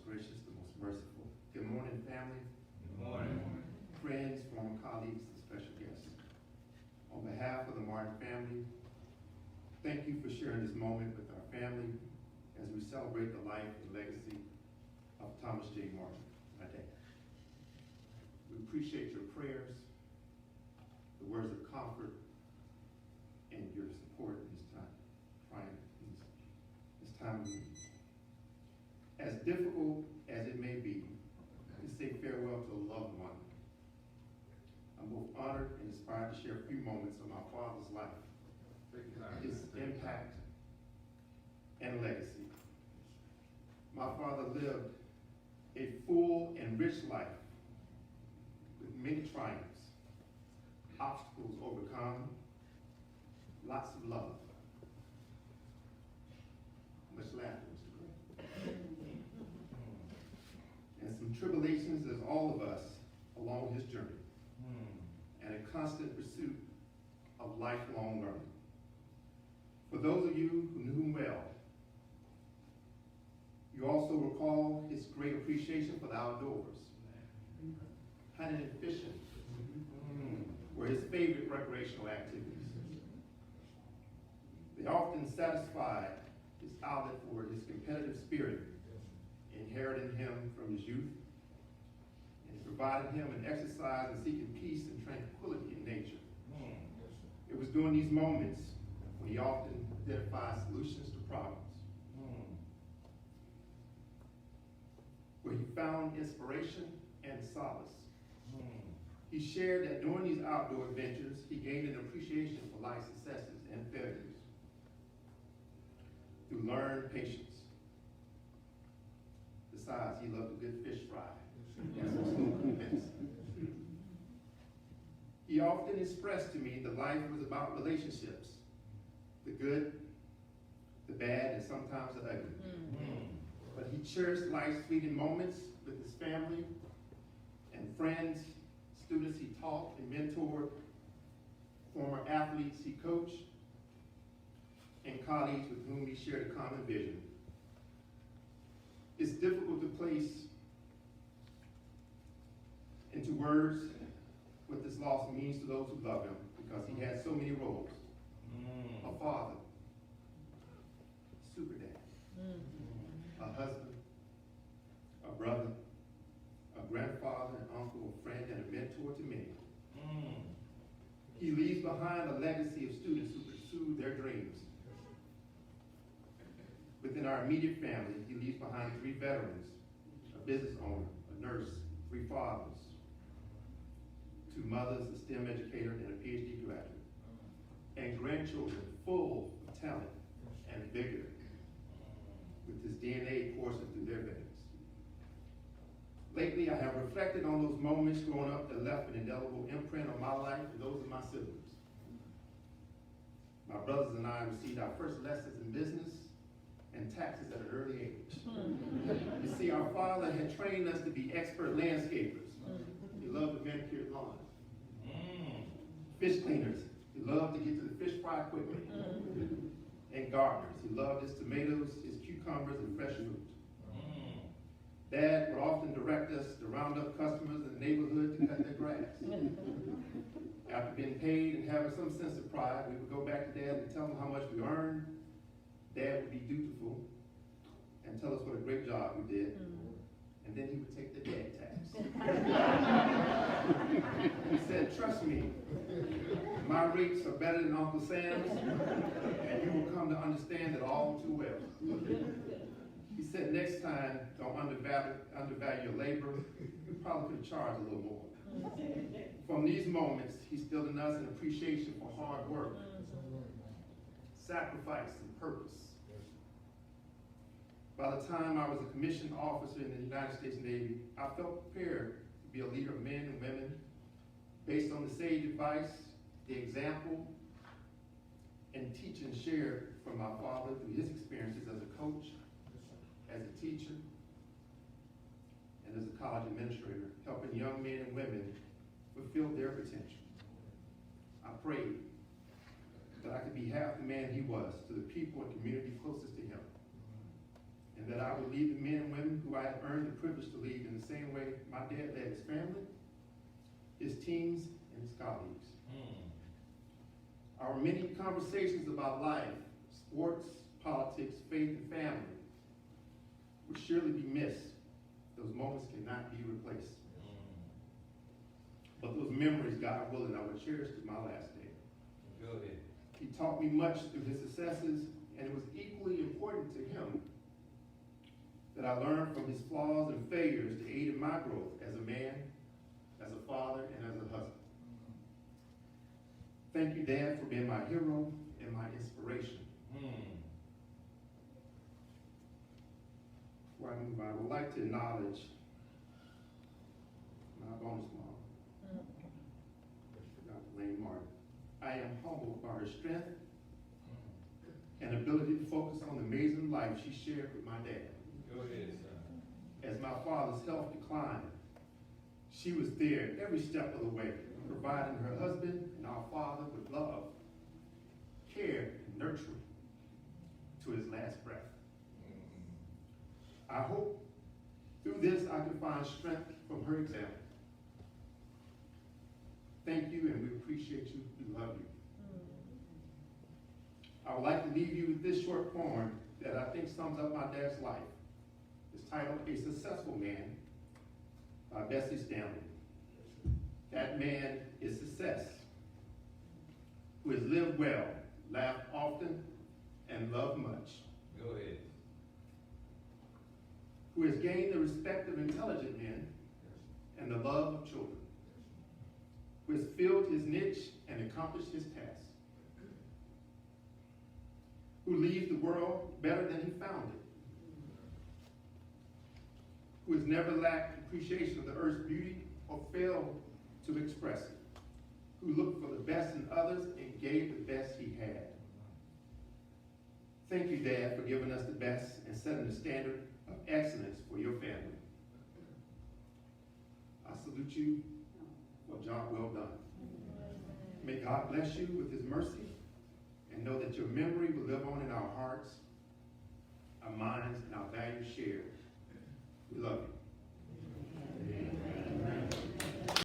most gracious, the most merciful. Good morning, family. Good morning. Friends, former colleagues, and special guests. On behalf of the Martin family, thank you for sharing this moment with our family as we celebrate the life and legacy of Thomas J. Martin, my dad. We appreciate your prayers, the words of comfort, and your support in this time, trying this time of need. As difficult as it may be to say farewell to a loved one, I'm both honored and inspired to share a few moments of my father's life, his impact and legacy. My father lived a full and rich life with many triumphs, obstacles overcome, lots of love. Much laughter, Mr. Gray. And some tribulations as all of us along his journey, and a constant pursuit of lifelong learning. For those of you who knew him well, you also recall his great appreciation for the outdoors. Hunting and fishing were his favorite recreational activities. They often satisfied his outlet for his competitive spirit, inherited in him from his youth, and provided him an exercise in seeking peace and tranquility in nature. It was during these moments when he often identified solutions to problems, where he found inspiration and solace. He shared that during these outdoor adventures, he gained an appreciation for life's successes and failures through learned patience. Besides, he loved a good fish fry and some smooth events. He often expressed to me that life was about relationships, the good, the bad, and sometimes the ugly. But he cherished life's fleeting moments with his family and friends, students he taught and mentored, former athletes he coached, and colleagues with whom he shared a common vision. It's difficult to place into words what this loss means to those who love him, because he had so many roles. A father, super dad, a husband, a brother, a grandfather, an uncle, a friend, and a mentor to many. He leaves behind a legacy of students who pursue their dreams. Within our immediate family, he leaves behind 3 veterans, a business owner, a nurse, 3 fathers, 2 mothers, a STEM educator, and a PhD graduate, and grandchildren full of talent and vigor, with his DNA coursing through their veins. Lately, I have reflected on those moments growing up that left an indelible imprint on my life and those of my siblings. My brothers and I received our first lessons in business and taxes at an early age. You see, our father had trained us to be expert landscapers. He loved to manicure lawns. Fish cleaners. He loved to get to the fish fry quickly. And gardeners. He loved his tomatoes, his cucumbers, and fresh fruit. Dad would often direct us to round up customers in the neighborhood to cut their grass. After being paid and having some sense of pride, we would go back to Dad and tell him how much we earned. Dad would be dutiful and tell us what a great job we did. And then he would take the dead tax. He said, trust me, my rates are better than Uncle Sam's, and you will come to understand it all too well. He said, next time, don't undervalue your labor. You probably could charge a little more. From these moments, he instilled in us an appreciation for hard work, sacrifice, and purpose. By the time I was a commissioned officer in the United States Navy, I felt prepared to be a leader of men and women based on the sage advice, the example, and teaching shared from my father through his experiences as a coach, as a teacher, and as a college administrator, helping young men and women fulfill their potential. I prayed that I could be half the man he was to the people and community closest to him. and that I would lead the men and women who I have earned the privilege to lead in the same way my dad led his family, his teams, and his colleagues. Our many conversations about life, sports, politics, faith, and family would surely be missed. Those moments cannot be replaced. But those memories, God willing, I will cherish to my last day. Go ahead. He taught me much through his successes, and it was equally important to him that I learned from his flaws and failures to aid in my growth as a man, as a father, and as a husband. Thank you, Dad, for being my hero and my inspiration. Before I move on, I would like to acknowledge my bonus mom, Dr. Lane Martin. I am humbled by her strength and ability to focus on the amazing life she shared with my dad. Go ahead, son. As my father's health declined, she was there every step of the way, providing her husband and our father with love, care, and nurturing to his last breath. I hope through this I can find strength from her example. Thank you, and we appreciate you. We love you. I would like to leave you with this short poem that I think sums up my dad's life. It's titled A Successful Man by Bessie Stanley. That man is success, who has lived well, laughed often, and loved much. Go ahead. Who has gained the respect of intelligent men and the love of children. Who has filled his niche and accomplished his task. Who leaves the world better than he found it. Who has never lacked appreciation of the earth's beauty or failed to express it. Who looked for the best in others and gave the best he had. Thank you, Dad, for giving us the best and setting the standard of excellence for your family. I salute you for a job well done. May God bless you with his mercy, and know that your memory will live on in our hearts, our minds, and our values shared. We love you.